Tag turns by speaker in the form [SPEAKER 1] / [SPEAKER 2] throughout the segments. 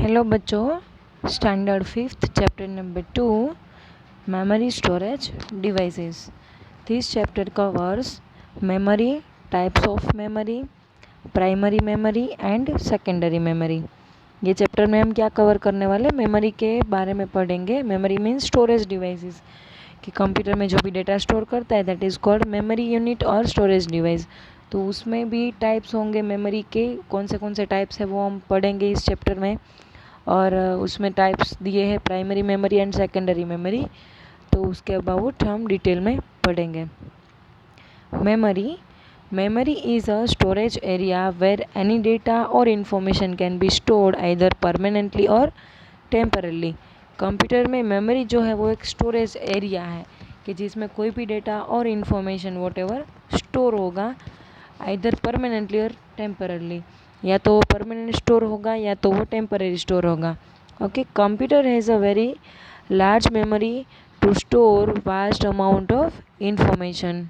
[SPEAKER 1] Hello बच्चों, standard fifth chapter number 2 memory storage devices. This chapter covers memory, types of memory, primary memory and secondary memory. ये chapter में हम क्या cover करने वाले memory के बारे में पढ़ेंगे. मेमोरी मीन्स स्टोरेज डिवाइसेस, कि कंप्यूटर में जो भी डेटा स्टोर करता है that is called memory unit और स्टोरेज डिवाइस. तो उसमें भी टाइप्स होंगे मेमोरी के, कौन से टाइप्स है वो हम पढ़ेंगे इस चैप्टर में. और उसमें टाइप्स दिए हैं primary memory and secondary memory, तो उसके अबाउट हम डिटेल में पढ़ेंगे. Memory is a storage area where any data और information can be stored either permanently और टेम्परली. कंप्यूटर में मेमोरी जो है वो एक स्टोरेज एरिया है कि जिसमें कोई भी डेटा और इन्फॉर्मेशन वॉटेवर स्टोर होगा, आइदर परमानेंटली और टेम्परली. या तो वो परमानेंट स्टोर होगा या तो वो टेम्पररी स्टोर होगा. Okay, computer has a very large memory to store vast amount of information.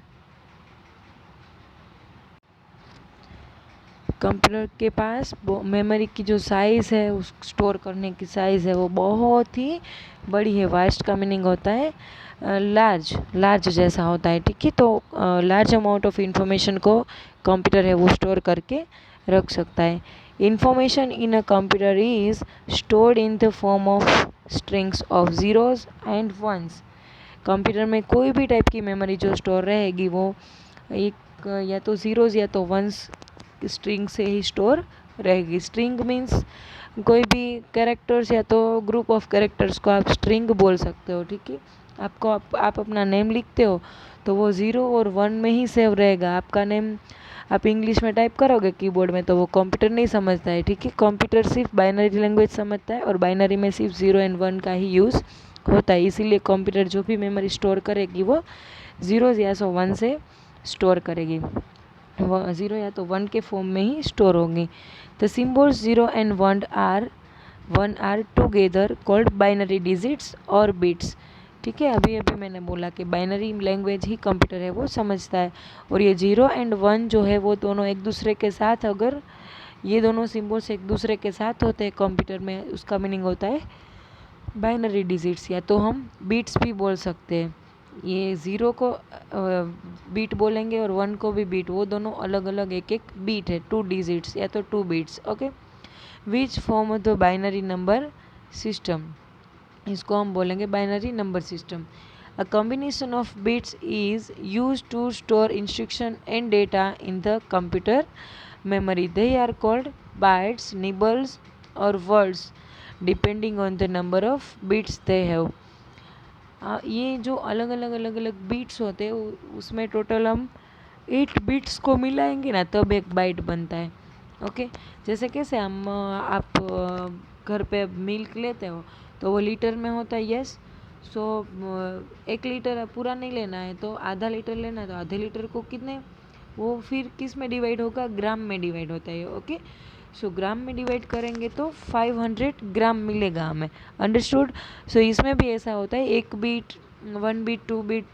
[SPEAKER 1] Computer के पास मेमोरी की जो साइज़ है, उस स्टोर करने की साइज़ है वो बहुत ही बड़ी है. वास्ट का मीनिंग होता है लार्ज जैसा होता है. ठीक है, तो लार्ज अमाउंट ऑफ इंफॉर्मेशन को कंप्यूटर है वो स्टोर करके रख सकता है. Information in a computer is stored in the form of strings of zeros and ones. Computer में कोई भी टाइप की मेमोरी जो स्टोर रहेगी वो एक या तो ज़ीरोज़ या तो वंस स्ट्रिंग से ही स्टोर रहेगी. स्ट्रिंग मीन्स कोई भी कैरेक्टर्स या तो ग्रुप ऑफ कैरेक्टर्स को आप स्ट्रिंग बोल सकते हो. ठीक है, आप अपना नेम लिखते हो तो वो 0 और 1 में ही सेव रहेगा. आपका नेम आप इंग्लिश में टाइप करोगे कीबोर्ड में तो वो कंप्यूटर नहीं समझता है. ठीक है, कंप्यूटर सिर्फ बाइनरी लैंग्वेज समझता है और बाइनरी में सिर्फ 0 एंड 1 का ही यूज़ होता है. इसीलिए कंप्यूटर जो भी मेमोरी स्टोर करेगी वो 0 या 1 से स्टोर करेगी. 0 या तो 1 के फॉर्म में ही स्टोर होंगी. The symbols 0 and 1 are together called binary digits और बिट्स. ठीक है, अभी मैंने बोला कि बाइनरी लैंग्वेज ही कंप्यूटर है वो समझता है. और ये 0 एंड 1 जो है वो दोनों एक दूसरे के साथ, अगर ये दोनों सिम्बल्स एक दूसरे के साथ होते हैं कंप्यूटर में, उसका मीनिंग होता है बाइनरी डिजिट्स, या तो हम बीट्स भी बोल सकते हैं. ये 0 को बीट बोलेंगे और 1 को भी बीट, वो दोनों अलग अलग एक एक बीट है, 2 डिजिट्स या तो 2 bits. Okay, which form the binary number system, इसको हम बोलेंगे binary number system. A combination of bits is use to store instruction and data in the computer memory. They are called bytes, nibbles or words depending on the number of bits they have. ये जो अलग अलग beats होते हैं उसमें total हम 8 beats को मिलाएंगे ना तब एक बाइट बनता है. ओके, जैसे कैसे हम आप घर पे मिल्क लेते हो तो वो लीटर में होता है. यस, सो 1 लीटर पूरा नहीं लेना है तो आधा लीटर लेना है तो आधे लीटर को कितने, वो फिर किस में डिवाइड होगा, ग्राम में डिवाइड होता है. ओके, सो ग्राम में डिवाइड करेंगे तो 500 ग्राम मिलेगा हमें. अंडरस्टूड. सो इसमें भी ऐसा होता है, 1 बीट, 1 बीट, 2 बीट,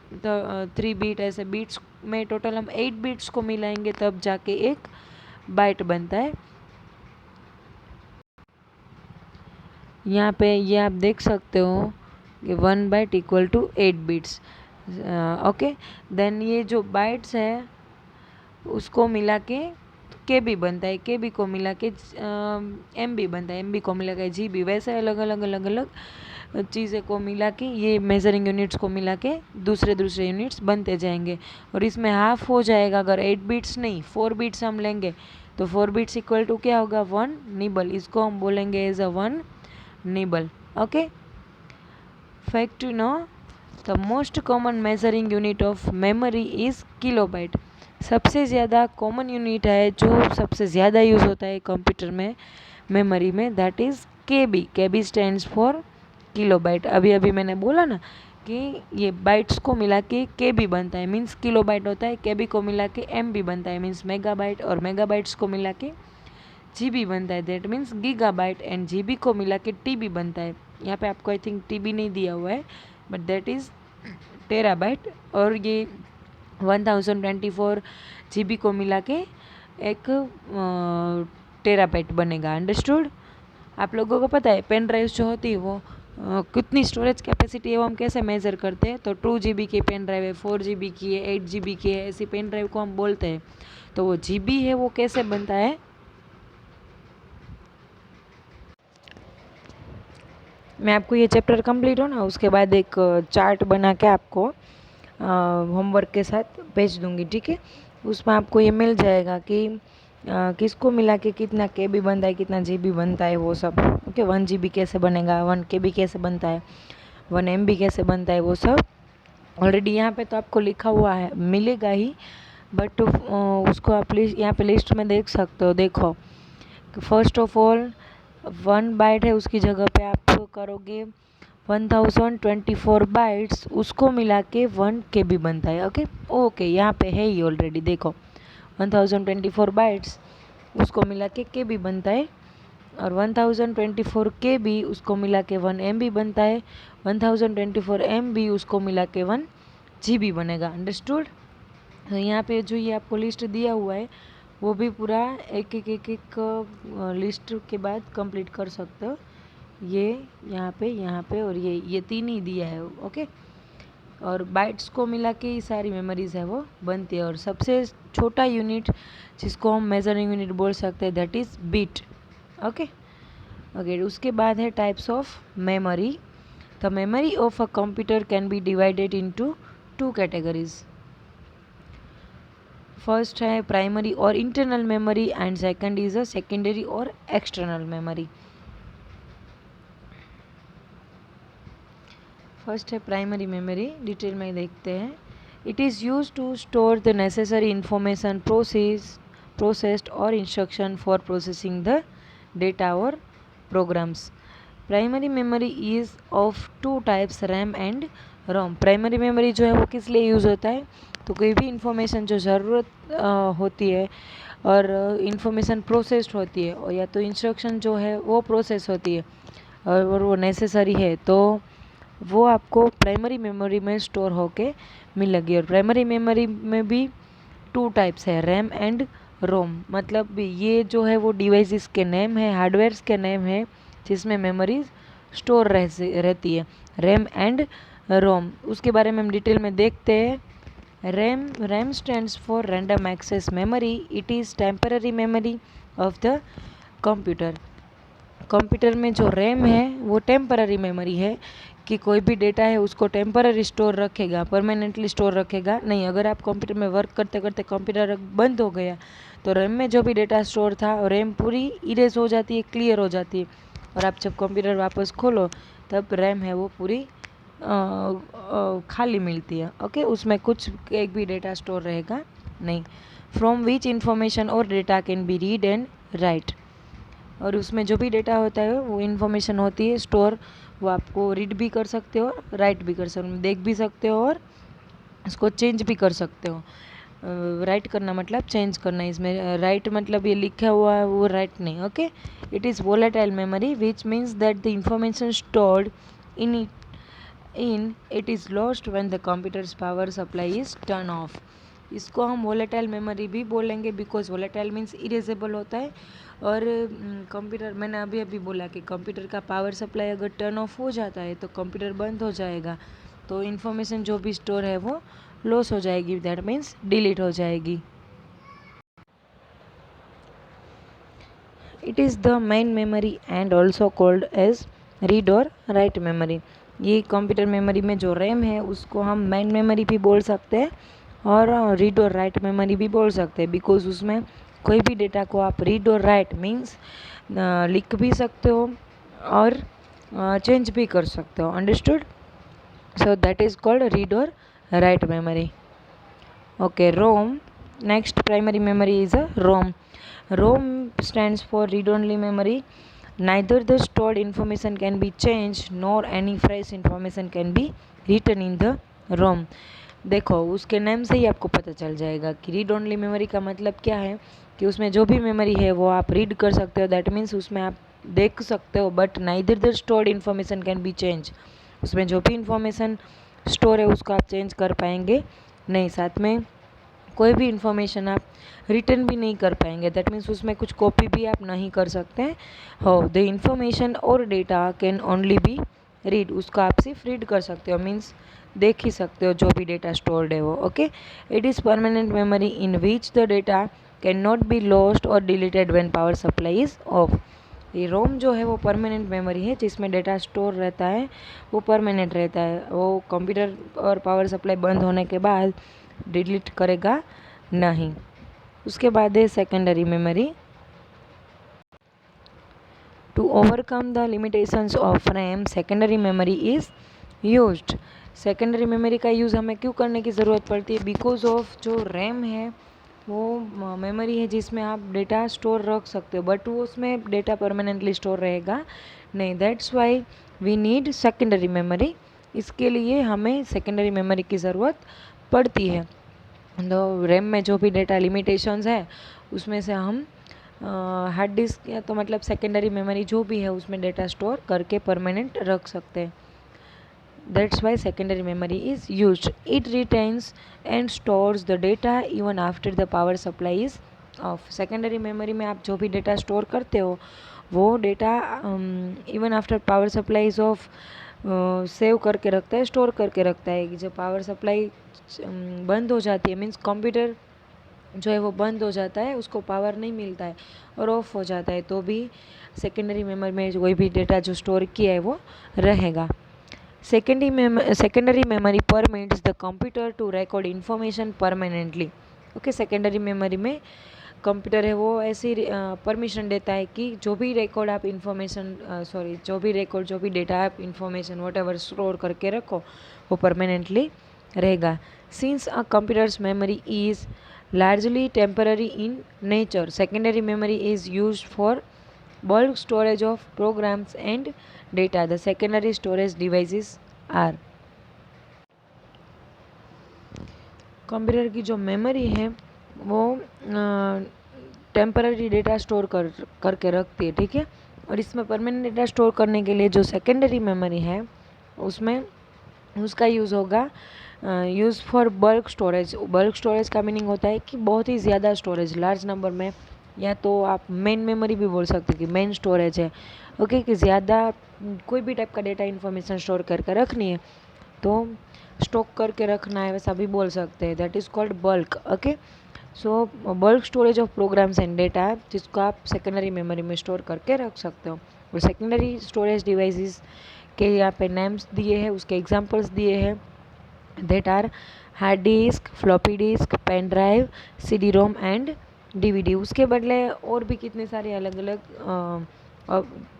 [SPEAKER 1] 3 बीट, ऐसे बीट्स में टोटल हम 8 बीट्स को मिलाएंगे तब जाके एक बाइट बनता है. यहाँ पे ये आप देख सकते हो कि 1 byte equal to 8 bits. Okay, then ये जो बाइट्स है उसको मिला के बी बनता है, के बी को मिला के एम बी बनता है, एम बी को मिला के जी बी. वैसे अलग अलग चीज़ें को मिला के ये मेजरिंग यूनिट्स को मिला के दूसरे यूनिट्स बनते जाएंगे. और इसमें हाफ हो जाएगा अगर 8 बीट्स नहीं 4 बीट्स हम लेंगे तो 4 बीट्स इक्वल टू क्या होगा, 1 निबल. इसको हम बोलेंगे as a 1 nibble. Okay, fact to know, the most common measuring unit of memory is kilobyte. सबसे ज़्यादा कॉमन यूनिट है जो सबसे ज़्यादा यूज़ होता है कंप्यूटर में मेमोरी में, दैट इज़ के बी. के बी स्टैंड्स फॉर किलोबाइट. अभी मैंने बोला ना कि ये बाइट्स को मिला के बी बनता है, मीन्स किलोबाइट होता है. के बी को मिला के एम बी बनता है, मीन्स मेगाबाइट. और मेगाबाइट्स को मिला के जी बी बनता है, that means gigabyte. And G B को मिला के टी बी बनता है. यहाँ पे आपको आई थिंक टी बी नहीं दिया हुआ है बट दैट इज़ टेराबाइट. और ये 1024 जी बी को मिला के एक टेराबाइट बनेगा. अंडरस्टूड. आप लोगों को पता है पेन ड्राइव जो होती है वो कितनी स्टोरेज कैपेसिटी है वो हम कैसे मेज़र करते हैं? तो 2 GB की पेन ड्राइव है, 4 GB की है, 8 GB की है, ऐसी पेन ड्राइव को हम बोलते हैं। तो वो GB है वो कैसे बनता है? मैं आपको ये चैप्टर कंप्लीट हो ना उसके बाद एक चार्ट बना के आपको होमवर्क के साथ भेज दूँगी, ठीक है? उसमें आपको ये मिल जाएगा कि किसको मिला के कितना KB बनता है, कितना GB बनता है, वो सब। ओके, 1 GB कैसे बनेगा, 1 KB कैसे बनता है, 1 MB कैसे बनता है, वो सब ऑलरेडी यहाँ पे तो आपको लिखा हुआ है, मिलेगा ही, बट उसको आप यहाँ पे लिस्ट में देख सकते हो। देखो, फर्स्ट ऑफ ऑल 1 बाइट है, उसकी जगह पे आप करोगे 1024 बाइट्स, उसको मिला के 1 KB बनता है। ओके ओके, यहाँ पे है ही ऑलरेडी, देखो 1024 बाइट्स उसको मिला के KB बनता है, और 1024 KB उसको मिला के 1 MB बनता है, 1024 MB उसको मिला के 1 GB बनेगा। अंडरस्टूड? तो यहाँ पे जो ये आपको लिस्ट दिया हुआ है वो भी पूरा एक एक लिस्ट के बाद कंप्लीट कर सकते हो। ये यहाँ पे और ये 3 ही दिया है। ओके, और बाइट्स को मिला के ही सारी मेमोरीज है वो बनती है। और सबसे छोटा यूनिट जिसको हम मेजरिंग यूनिट बोल सकते हैं that is bit. Okay okay, उसके बाद है types of memory. The memory of a computer can be divided into 2 categories. First है primary or internal memory and second is a secondary or external memory. First है primary memory, detail में देखते हैं। It is use to store the necessary information processed or instruction for processing the data or programs. Primary memory is of 2 types, RAM and ROM. Primary memory जो है वो किस लिए use होता है? तो कोई भी इंफॉर्मेशन जो ज़रूरत होती है और इंफॉर्मेशन प्रोसेस्ड होती है, और या तो इंस्ट्रक्शन जो है वो प्रोसेस होती है और वो नेसेसरी है, तो वो आपको प्राइमरी मेमोरी में स्टोर होके मिलेगी। और प्राइमरी मेमोरी में भी 2 टाइप्स है, रैम एंड रोम। मतलब ये जो है वो डिवाइसेस के नेम है, हार्डवेयर्स के नेम है जिसमें मेमोरीज स्टोर रहती है, रैम एंड रोम। उसके बारे में हम डिटेल में देखते हैं। RAM stands for random access memory. It is temporary memory of the computer. Computer में जो रैम है वो टेम्पररी मेमोरी है कि कोई भी डेटा है उसको टेम्पररी स्टोर रखेगा, परमानेंटली स्टोर रखेगा नहीं। अगर आप कंप्यूटर में वर्क करते करते कंप्यूटर बंद हो गया तो रैम में जो भी डेटा स्टोर था रैम पूरी इरेज हो जाती है, क्लियर हो जाती है, और आप जब कंप्यूटर वापस खोलो तब रैम है वो पूरी खाली मिलती है। ओके, उसमें कुछ एक भी डेटा स्टोर रहेगा नहीं। फ्रॉम विच इंफॉर्मेशन और data can be read and right. और उसमें जो भी डेटा होता है वो इन्फॉर्मेशन होती है स्टोर, वो आपको रीड भी कर सकते हो, राइट भी कर सकते हो, देख भी सकते हो और उसको चेंज भी कर सकते हो। राइट करना मतलब चेंज करना, इसमें राइट मतलब ये लिखा हुआ है वो राइट नहीं। Okay, it is volatile memory which means that the information stored in it is lost when the computers power supply is turn off. इसको हम वोलेटाइल मेमोरी भी बोलेंगे बिकॉज वोलेटाइल मीन्स इरेजेबल होता है। और कंप्यूटर, मैंने अभी अभी बोला कि कंप्यूटर का पावर सप्लाई अगर टर्न ऑफ हो जाता है तो कंप्यूटर बंद हो जाएगा, तो इन्फॉर्मेशन जो भी स्टोर है वो लॉस हो जाएगी, दैट मीन्स डिलीट हो जाएगी। It is the main memory and also called as read और राइट मेमोरी। ये कंप्यूटर मेमोरी में जो रैम है उसको हम मेन मेमोरी भी बोल सकते हैं और रीड और राइट मेमोरी भी बोल सकते हैं, बिकॉज उसमें कोई भी डेटा को आप रीड और राइट मीन्स लिख भी सकते हो और चेंज भी कर सकते हो। Understood? So that is called read और write memory. Okay, ROM. Next primary memory is a ROM. ROM stands for read-only memory. Neither the stored information can be changed nor any fresh information can be written in the ROM. देखो, उसके नाम से ही आपको पता चल जाएगा कि read only memory का मतलब क्या है, कि उसमें जो भी मेमोरी है वो आप रीड कर सकते हो, दैट मीन्स उसमें आप देख सकते हो, but neither the stored information can B change. उसमें जो भी इंफॉर्मेशन स्टोर है उसको आप चेंज कर पाएंगे नहीं। साथ में कोई भी इंफॉर्मेशन आप रिटर्न भी नहीं कर पाएंगे, दैट मीन्स उसमें कुछ कॉपी भी आप नहीं कर सकते हैं। हो द इंफॉर्मेशन और data can only be read, उसको आप सिर्फ रीड कर सकते हो, मीन्स देख ही सकते हो जो भी डेटा स्टोर्ड है वो। Okay, it is permanent memory in which the data can not be lost or deleted when power supply is off. ये रोम जो है वो परमानेंट मेमोरी है जिसमें डेटा स्टोर रहता है, वो परमानेंट रहता है, वो कंप्यूटर और पावर सप्लाई बंद होने के बाद डिलीट करेगा नहीं। उसके बाद है secondary memory. To overcome the limitations of RAM secondary memory is used. Secondary memory का यूज़ हमें क्यों करने की ज़रूरत पड़ती है? बिकॉज ऑफ जो रैम है वो मेमोरी है जिसमें आप डेटा स्टोर रख सकते हो, बट वो उसमें डेटा परमानेंटली स्टोर रहेगा नहीं, that's why we need secondary memory. इसके लिए हमें सेकेंडरी मेमोरी की ज़रूरत पड़ती है। तो रैम में जो भी डेटा लिमिटेशंस है उसमें से हम हार्ड डिस्क या तो मतलब सेकेंडरी मेमोरी जो भी है उसमें डेटा स्टोर करके परमानेंट रख सकते हैं। That's why secondary memory is used. It retains and stores the data even after the power supply is off. Secondary memory में आप जो भी डेटा स्टोर करते हो वो data even after power supply is of save करके रखता है, स्टोर करके रखता है कि जब पावर सप्लाई बंद हो जाती है, मीन्स कंप्यूटर जो है वो बंद हो जाता है, उसको पावर नहीं मिलता है और ऑफ हो जाता है, तो भी सेकेंडरी मेमोरी में कोई भी डेटा जो स्टोर किया है वो रहेगा। Secondary memory permits the computer to record information permanently. Okay, secondary memory में कंप्यूटर है वो ऐसी परमिशन देता है कि जो भी रिकॉर्ड आप जो भी डेटा आप इंफॉर्मेशन वट एवर स्टोर करके रखो वो परमानेंटली रहेगा। Since a computers memory is largely temporary in nature, secondary memory is used for bulk storage of programs and data. The secondary storage devices are computer की जो memory है वो temporary data store करके रखती है, ठीक है। और इसमें परमानेंट डेटा स्टोर करने के लिए जो सेकेंडरी मेमोरी है उसमें उसका यूज़ होगा use for bulk storage. Bulk storage का मीनिंग होता है कि बहुत ही ज़्यादा स्टोरेज, लार्ज नंबर में, या तो आप मेन मेमोरी भी बोल सकते हो कि मेन स्टोरेज है। ओके, कि ज़्यादा कोई भी टाइप का डेटा इन्फॉर्मेशन स्टोर करके रखनी है तो स्टॉक करके रखना है, वैसा भी बोल सकते हैं, that is called bulk. Okay, so bulk storage of programs and data जिसको आप सेकेंडरी मेमोरी में स्टोर करके रख सकते हो। और सेकेंडरी स्टोरेज डिवाइसेस के यहाँ पे नेम्स दिए हैं, उसके एग्जांपल्स दिए हैं, that are hard disk, floppy disk, pen drive, CD ROM and DVD। उसके बदले और भी कितने सारे अलग अलग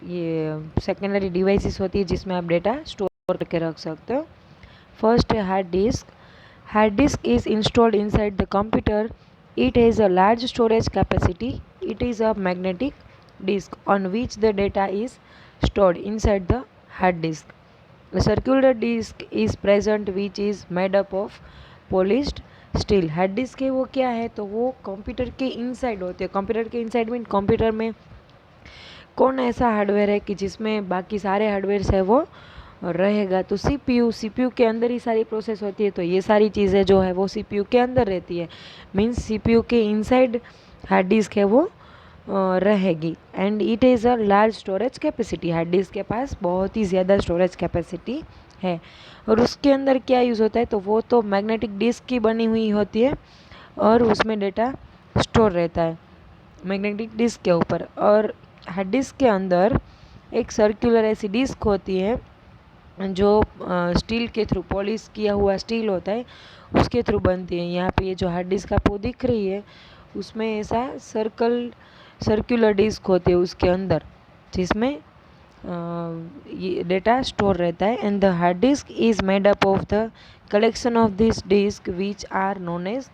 [SPEAKER 1] ये सेकेंडरी डिवाइसेस होती है जिसमें आप डेटा स्टोर करके रख सकते हो। फर्स्ट है hard disk. Hard disk is installed inside the computer. It has a large storage capacity. It is a magnetic disk on which the data is stored inside the hard disk. A circular disk is present which is made up of polished steel. Hard disk है वो क्या है, तो वो computer के inside होते हैं। Computer के इनसाइड मीन कंप्यूटर में कौन ऐसा हार्डवेयर है कि जिसमें बाकी सारे हार्डवेयर है वो रहेगा, तो CPU के अंदर ही सारी प्रोसेस होती है, तो ये सारी चीज़ें जो है वो CPU के अंदर रहती है, मीन्स CPU के इनसाइड हार्ड डिस्क है वो रहेगी। And it is a large storage capacity. Hard disk के पास बहुत ही ज़्यादा स्टोरेज कैपेसिटी है। और उसके अंदर क्या यूज़ होता है, तो वो तो मैग्नेटिक डिस्क की बनी हुई होती है और उसमें डेटा स्टोर रहता है मैग्नेटिक डिस्क के ऊपर। और हार्ड डिस्क के अंदर एक सर्कुलर ऐसी डिस्क होती है जो स्टील के थ्रू, पॉलिश किया हुआ स्टील होता है उसके थ्रू बनती है। यहाँ पे ये जो हार्ड डिस्क आपको दिख रही है उसमें ऐसा सर्कुलर डिस्क होती है उसके अंदर जिसमें ये डेटा स्टोर रहता है। And the hard disk is made up of the collection of this disk which are known as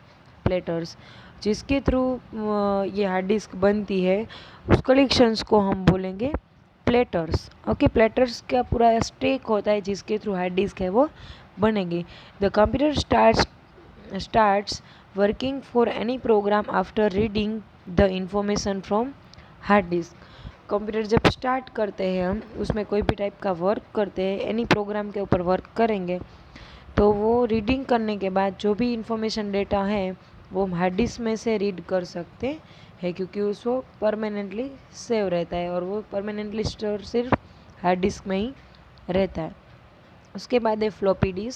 [SPEAKER 1] platters. जिसके थ्रू ये हार्ड डिस्क बनती है उस कलेक्शंस को हम बोलेंगे प्लेटर्स। ओके, प्लेटर्स का पूरा स्टेक होता है जिसके थ्रू हार्ड डिस्क है वो बनेगी। The computer starts working for any program after reading the information from hard disk. Computer जब स्टार्ट करते हैं हम उसमें कोई भी टाइप का वर्क करते हैं, एनी प्रोग्राम के ऊपर वर्क करेंगे, तो वो रीडिंग करने के बाद जो भी इंफॉर्मेशन डेटा है वो हम हार्ड डिस्क में से रीड कर सकते हैं, क्योंकि उसको परमानेंटली सेव रहता है और वो परमानेंटली स्टोर सिर्फ हार्ड डिस्क में ही रहता है। उसके बाद है फ्लॉपी डिस्क।